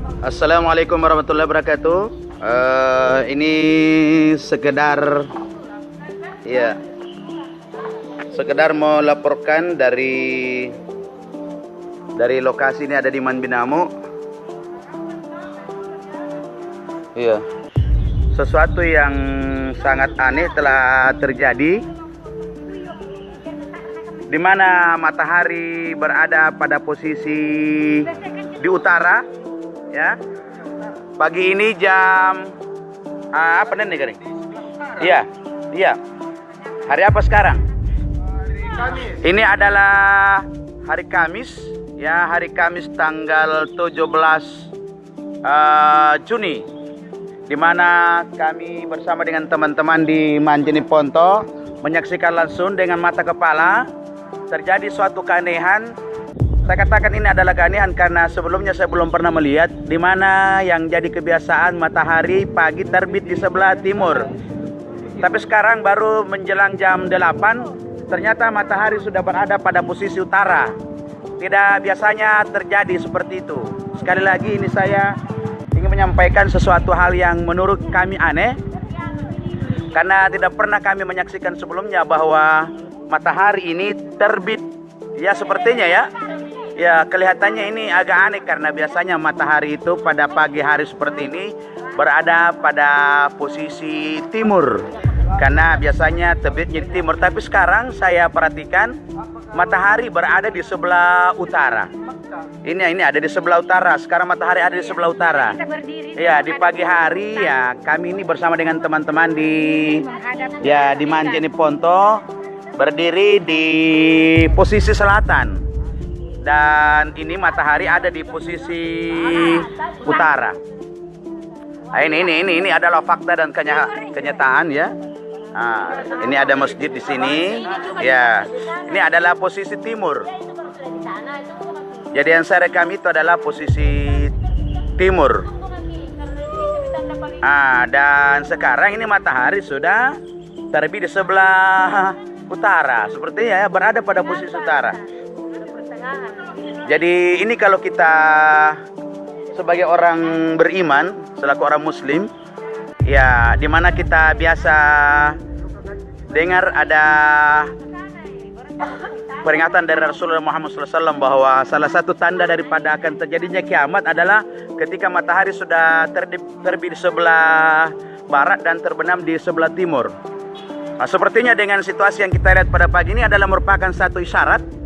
Assalamualaikum warahmatullahi wabarakatuh. Ini sekedar ya, sekedar mau laporkan dari lokasi ini ada di Manbinamu. Iya. Sesuatu yang sangat aneh telah terjadi di mana matahari berada pada posisi di utara, ya. Pagi ini jam apa nih Garing? Iya, iya. Hari apa sekarang? Ini adalah hari Kamis, ya, hari Kamis tanggal 17 Juni, di mana kami bersama dengan teman-teman di Manjini Ponto menyaksikan langsung dengan mata kepala terjadi suatu keanehan. Saya katakan ini adalah keanehan karena sebelumnya saya belum pernah melihat di mana yang jadi kebiasaan matahari pagi terbit di sebelah timur. Tapi sekarang baru menjelang jam 8, ternyata matahari sudah berada pada posisi utara. Tidak biasanya terjadi seperti itu. Sekali lagi ini saya ingin menyampaikan sesuatu hal yang menurut kami aneh, karena tidak pernah kami menyaksikan sebelumnya bahwa matahari ini terbit. Ya sepertinya ya. Ya, kelihatannya ini agak aneh karena biasanya matahari itu pada pagi hari seperti ini berada pada posisi timur. Karena biasanya terbitnya di timur, tapi sekarang saya perhatikan matahari berada di sebelah utara. Ini ada di sebelah utara. Sekarang matahari ada di sebelah utara. Ya, di pagi hari ya kami ini bersama dengan teman-teman di Manjini Ponto berdiri di posisi selatan. Dan ini matahari ada di posisi utara. Nah, ini adalah fakta dan kenyataan ya. Nah, ini ada masjid di sini. Ya, ini adalah posisi timur. Jadi yang saya rekam itu adalah posisi timur. Nah, dan sekarang ini matahari sudah terbit di sebelah utara. Sepertinya ya berada pada posisi utara. Jadi ini kalau kita sebagai orang beriman, selaku orang muslim, ya dimana kita biasa dengar ada peringatan dari Rasulullah Muhammad SAW bahwa salah satu tanda daripada akan terjadinya kiamat adalah ketika matahari sudah terbit di sebelah barat dan terbenam di sebelah timur. Nah, sepertinya dengan situasi yang kita lihat pada pagi ini adalah merupakan satu isyarat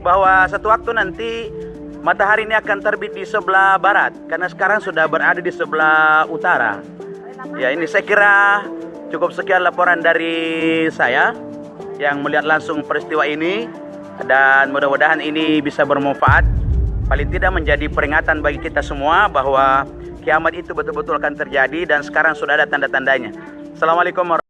bahwa satu waktu nanti matahari ini akan terbit di sebelah barat, karena sekarang sudah berada di sebelah utara. Ya, ini saya kira cukup sekian laporan dari saya yang melihat langsung peristiwa ini, dan mudah-mudahan ini bisa bermanfaat, paling tidak menjadi peringatan bagi kita semua bahwa kiamat itu betul-betul akan terjadi dan sekarang sudah ada tanda-tandanya. Assalamualaikum warahmatullahi wabarakatuh.